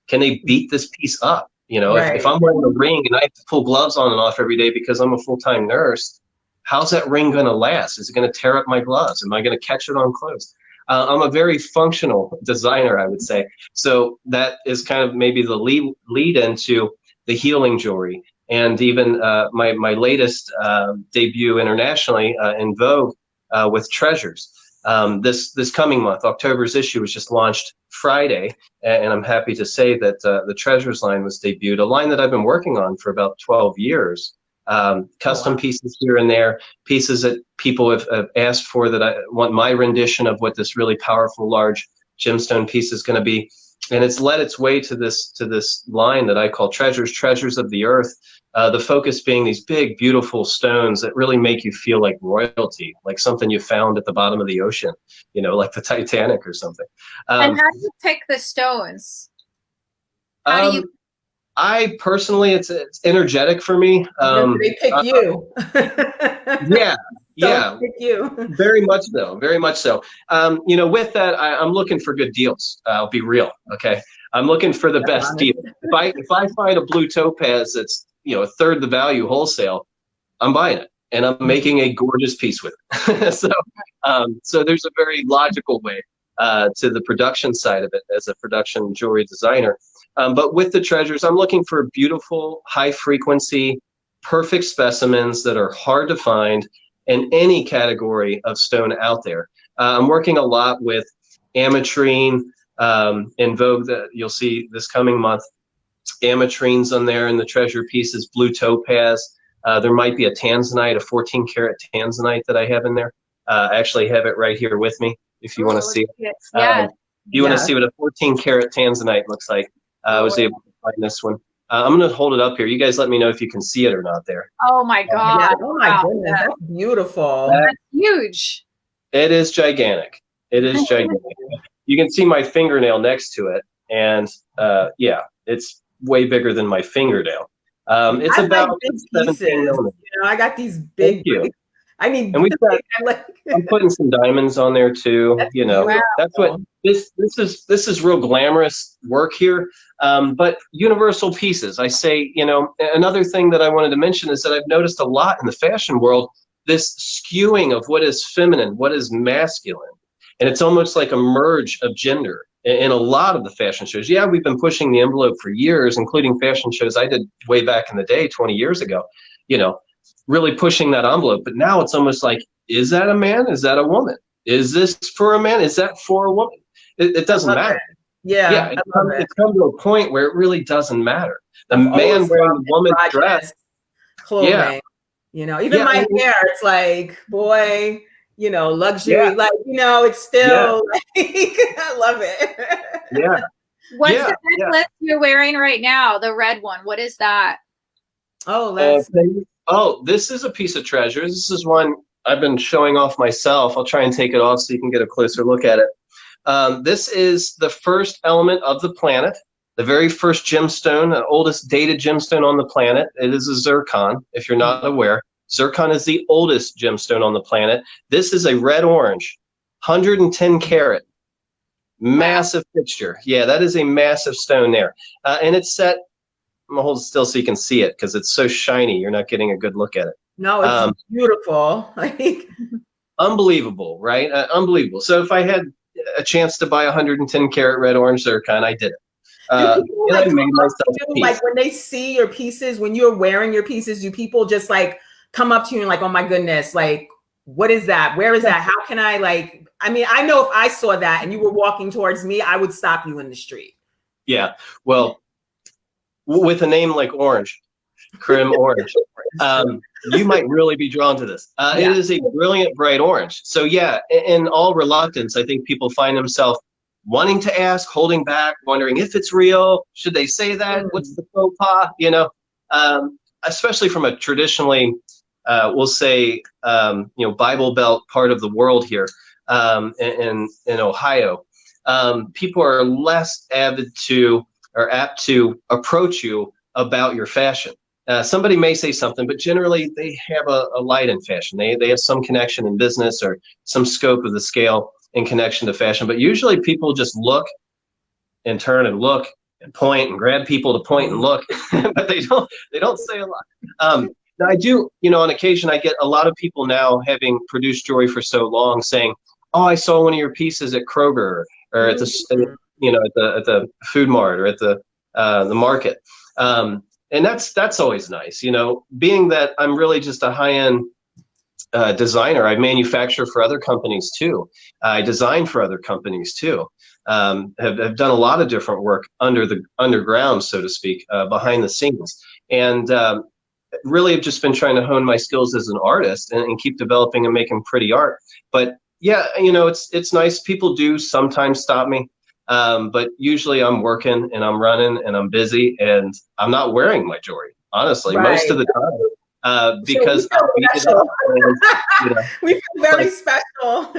Can they beat this piece up? You know, right. if I'm wearing a ring and I have to pull gloves on and off every day because I'm a full-time nurse, how's that ring going to last? Is it going to tear up my gloves? Am I going to catch it on clothes? I'm a very functional designer, I would say. So that is kind of maybe the lead into the healing jewelry. And even my latest debut internationally in Vogue with Treasures. This coming month, October's issue was just launched Friday, and I'm happy to say that the Treasures line was debuted, a line that I've been working on for about 12 years. Custom pieces here and there, pieces that people have asked for, that I want my rendition of what this really powerful, large gemstone piece is going to be. And it's led its way to this line that I call Treasures of the Earth. The focus being these big, beautiful stones that really make you feel like royalty, like something you found at the bottom of the ocean, you know, like the Titanic or something. And how do you pick the stones? How do you? I personally, it's energetic for me. They pick you. Yeah. Yeah, pick you. Very much so. Very much so. You know, with that, I'm looking for good deals. I'll be real. Okay, I'm looking for the best deal. If I find a blue topaz that's, you know, a third the value wholesale, I'm buying it, and I'm making a gorgeous piece with it. So there's a very logical way to the production side of it as a production jewelry designer. But with the treasures, I'm looking for beautiful, high frequency, perfect specimens that are hard to find in any category of stone out there. I'm working a lot with ametrine in Vogue, that you'll see this coming month. Ametrine's on there in the treasure pieces, blue topaz. There might be a tanzanite, a 14 karat tanzanite that I have in there. I actually have it right here with me if you want to see it. Yeah. You want to see what a 14 karat tanzanite looks like. I was able to find this one. I'm going to hold it up here. You guys let me know if you can see it or not there. Oh my God. Yeah. Oh my goodness. That's beautiful. That's huge. It is gigantic. It is gigantic. You can see my fingernail next to it. And yeah, it's way bigger than my fingernail. It's about like big 17 pieces. millimeters. You know, I got these big. I need. And I'm putting some diamonds on there too. That's you know, beautiful. that's what this is real glamorous work here. But universal pieces. I say, you know, another thing that I wanted to mention is that I've noticed a lot in the fashion world, this skewing of what is feminine, what is masculine. And it's almost like a merge of gender in a lot of the fashion shows. Yeah, we've been pushing the envelope for years, including fashion shows I did way back in the day, 20 years ago, you know, really pushing that envelope. But now it's almost like, is that a man? Is that a woman? Is this for a man? Is that for a woman? It doesn't matter. Yeah, it's come to a point where it really doesn't matter. The man wearing the woman's dress, clothing, yeah. You know, even my hair, it's like, boy, you know, luxury, like, you know, it's still, like, I love it. Yeah. What's the necklace you're wearing right now? The red one. What is that? Oh, that's. This is a piece of treasure. This is one I've been showing off myself. I'll try and take it off so you can get a closer look at it. This is the first element of the planet, the very first gemstone, the oldest dated gemstone on the planet. It is a zircon, if you're not aware. Zircon is the oldest gemstone on the planet. This is a red-orange, 110 karat, massive fixture. Yeah, that is a massive stone there. And it's set, I'm going to hold it still so you can see it because it's so shiny. You're not getting a good look at it. No, it's beautiful. Unbelievable, right? Unbelievable. So if I had a chance to buy 110 karat red orange zircon, I did it. Like when they see your pieces, when you're wearing your pieces, do people just like come up to you and like, oh my goodness, like, what is that? Where is that? How can I like, I mean, I know if I saw that and you were walking towards me, I would stop you in the street. Yeah. Well, with a name like Orange, Karim Orange, you might really be drawn to this. It is a brilliant bright orange. So yeah, in all reluctance, I think people find themselves wanting to ask, holding back, wondering if it's real. Should they say that? What's the faux pas? You know, especially from a traditionally, we'll say, you know, Bible Belt part of the world here in Ohio. People are less apt to approach you about your fashion. Somebody may say something, but generally they have a light in fashion. They have some connection in business or some scope of the scale in connection to fashion. But usually people just look and turn and look and point and grab people to point and look, but they don't say a lot. Now I do, you know, on occasion I get a lot of people now, having produced jewelry for so long, saying, "Oh, I saw one of your pieces at Kroger or at the, you know, at the food mart or at the market." And that's always nice, you know, being that I'm really just a high-end designer. I manufacture for other companies too. I design for other companies too. Have done a lot of different work underground, so to speak, behind the scenes. And really have just been trying to hone my skills as an artist and keep developing and making pretty art. But yeah, you know, it's nice. People do sometimes stop me. But usually I'm working and I'm running and I'm busy and I'm not wearing my jewelry, honestly, most of the time, because I'll beat it up and, you know, we feel very special.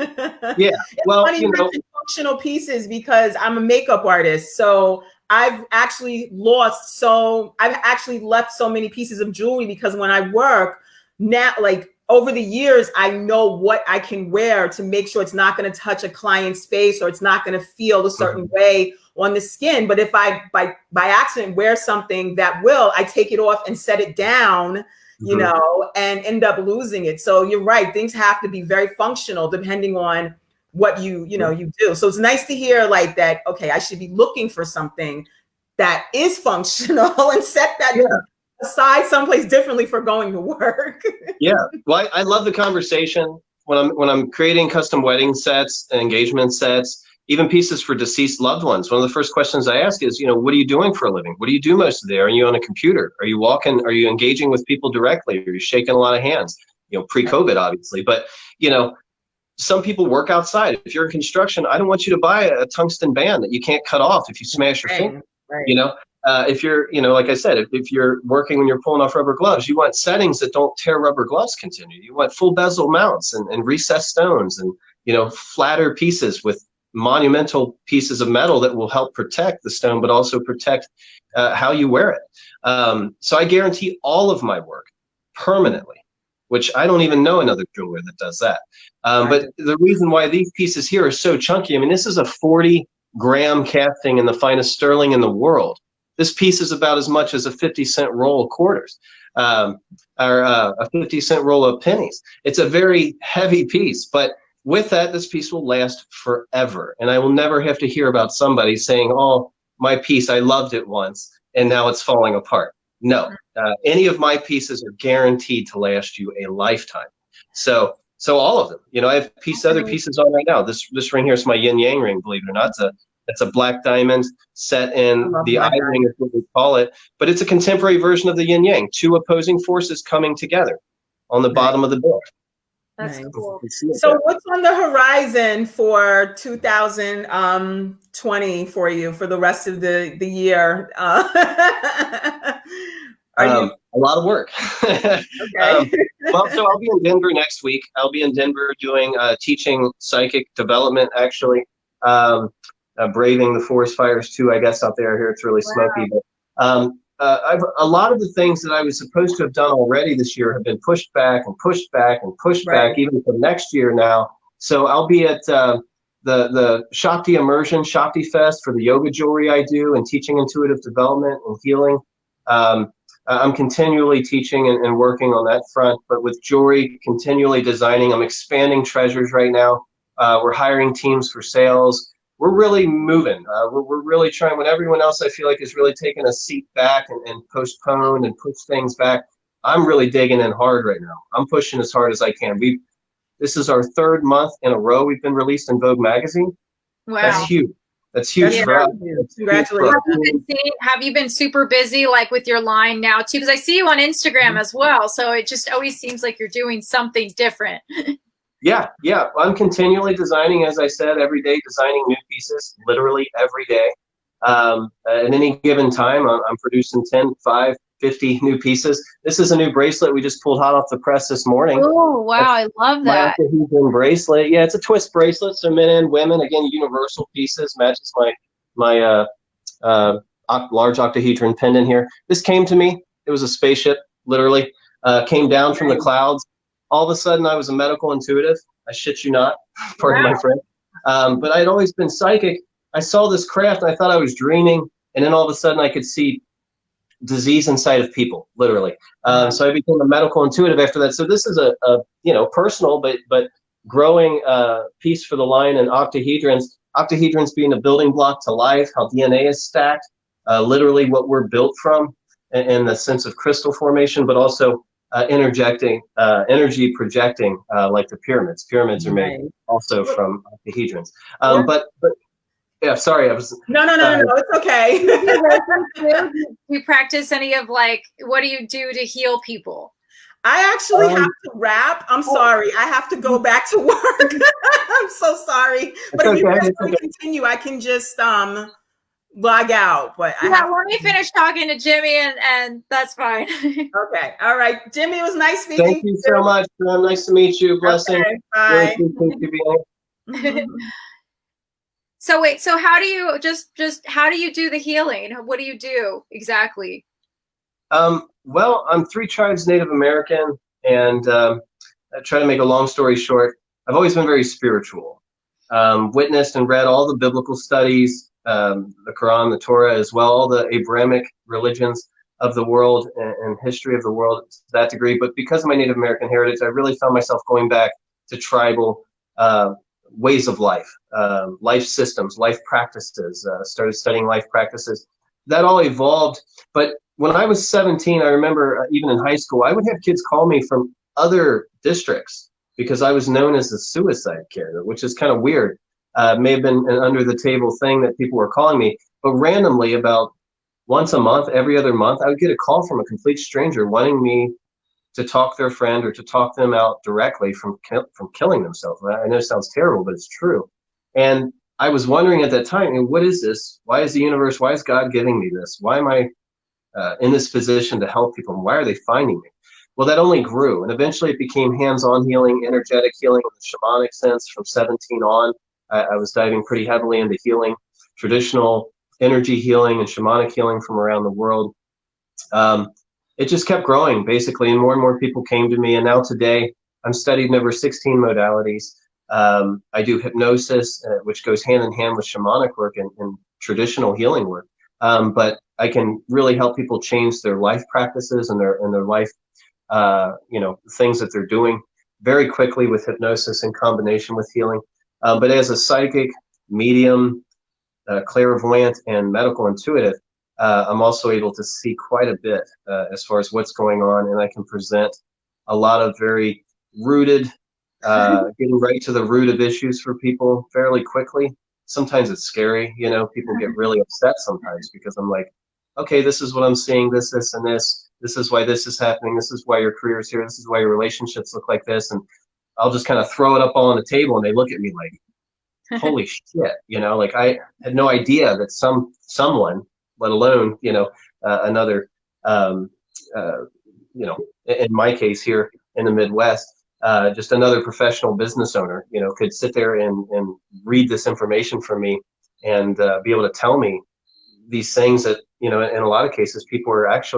Yeah. Well, funny, you know, functional pieces because I'm a makeup artist. So I've actually left so many pieces of jewelry because when I work now, like, over the years, I know what I can wear to make sure it's not going to touch a client's face or it's not going to feel a certain way on the skin. But if I, by accident, wear something that will, I take it off and set it down, you know, and end up losing it. So you're right. Things have to be very functional depending on what you do. So it's nice to hear like that. Okay, I should be looking for something that is functional and set that aside someplace differently for going to work. Yeah, well, I love the conversation when I'm creating custom wedding sets, engagement sets, even pieces for deceased loved ones. One of the first questions I ask is, you know, what are you doing for a living? What do you do most of the day? Are you on a computer? Are you walking? Are you engaging with people directly? Are you shaking a lot of hands? You know, pre-COVID, obviously, but you know, some people work outside. If you're in construction, I don't want you to buy a tungsten band that you can't cut off if you smash your finger. You know. if you're, like I said, if you're working when you're pulling off rubber gloves, you want settings that don't tear rubber gloves continue. You want full bezel mounts and recessed stones and, flatter pieces with monumental pieces of metal that will help protect the stone, but also protect how you wear it. So I guarantee all of my work permanently, which I don't even know another jeweler that does that. But the reason why these pieces here are so chunky, I mean, this is a 40-gram casting in the finest sterling in the world. This piece is about as much as a 50-cent roll of quarters, or a 50-cent roll of pennies. It's a very heavy piece, but with that, this piece will last forever. And I will never have to hear about somebody saying, oh, my piece, I loved it once, and now it's falling apart. No, any of my pieces are guaranteed to last you a lifetime. So all of them, I have other pieces on right now. This ring here is my yin yang ring, believe it or not. It's a black diamond set in the eye ring, is what we call it. But it's a contemporary version of the yin yang, two opposing forces coming together on the bottom of the door. That's cool. So what's on the horizon for 2020 for you for the rest of the year? A lot of work. Okay. Well, so I'll be in Denver next week. I'll be in Denver doing teaching psychic development, actually. Braving the forest fires too, I guess, out there. Here it's really smoky. But a lot of the things that I was supposed to have done already this year have been pushed back and pushed back and pushed back, even for next year now. So I'll be at the Shakti Immersion, Shakti Fest for the yoga jewelry I do and teaching intuitive development and healing. I'm continually teaching and working on that front, but with jewelry, continually designing. I'm expanding treasures right now. We're hiring teams for sales. We're really moving. We're really trying, when everyone else I feel like is really taking a seat back and postponed and push things back. I'm really digging in hard right now. I'm pushing as hard as I can. This is our 3rd month in a row we've been released in Vogue magazine. Wow. That's huge. That's huge for us. Congratulations. Have you been super busy like with your line now too? Because I see you on Instagram as well. So it just always seems like you're doing something different. Yeah. I'm continually designing, as I said, every day, designing new pieces, literally every day. At any given time, I'm producing 10, 5, 50 new pieces. This is a new bracelet we just pulled hot off the press this morning. Oh, wow. I love that. My bracelet. Yeah, it's a twist bracelet, so men and women, again, universal pieces, matches my large octahedron pendant here. This came to me. It was a spaceship, literally, came down from the clouds. All of a sudden, I was a medical intuitive. I shit you not, pardon my French. But I'd always been psychic. I saw this craft, and I thought I was dreaming. And then all of a sudden, I could see disease inside of people, literally. So I became a medical intuitive after that. So this is a personal but growing piece for the line in octahedrons. Octahedrons being a building block to life, how DNA is stacked, literally what we're built from in the sense of crystal formation, but also energy projecting like the pyramids. Pyramids are made also from octahedrons. But yeah, sorry, I was. No, it's okay. Do you practice any of what do you do to heal people? I actually have to wrap. I'm sorry. I have to go back to work. I'm so sorry. But if you guys want to continue, I can just log out. But let me finish talking to Jimmy and that's fine. Okay. All right. Jimmy, it was nice meeting you. Thank you so much. Nice to meet you. Blessing. Okay, bye. So wait, so how do you how do you do the healing? What do you do exactly? Well, I'm 3 tribes Native American, and I try to make a long story short. I've always been very spiritual. Witnessed and read all the biblical studies, the Quran, the Torah, as well, all the Abrahamic religions of the world and history of the world to that degree. But because of my Native American heritage, I really found myself going back to tribal ways of life, life systems, life practices, started studying life practices. That all evolved. But when I was 17, I remember even in high school, I would have kids call me from other districts because I was known as a suicide carrier, which is kind of weird. May have been an under the table thing that people were calling me, but randomly about once a month, every other month, I would get a call from a complete stranger wanting me to talk their friend or to talk them out directly from killing themselves. I know it sounds terrible, but it's true. And I was wondering at that time, what is this? Why is the universe, why is God giving me this? Why am I in this position to help people? And why are they finding me? Well, that only grew. And eventually it became hands-on healing, energetic healing in the shamanic sense. From 17 on, I was diving pretty heavily into healing, traditional energy healing and shamanic healing from around the world. It just kept growing, basically, and more people came to me. And now today, I'm studied in over 16 modalities. I do hypnosis, which goes hand in hand with shamanic work and traditional healing work. But I can really help people change their life practices and their life, things that they're doing very quickly with hypnosis in combination with healing. But as a psychic, medium, clairvoyant, and medical intuitive, I'm also able to see quite a bit as far as what's going on, and I can present a lot of very rooted, getting right to the root of issues for people fairly quickly. Sometimes it's scary, people get really upset sometimes because I'm like, okay, this is what I'm seeing, this, and this. This is why this is happening. This is why your career is here. This is why your relationships look like this. And I'll just kind of throw it up all on the table, and they look at me like, holy shit, like I had no idea that someone, let alone, another, in my case here in the Midwest, just another professional business owner, could sit there and read this information from me and be able to tell me these things that, in a lot of cases, people are actually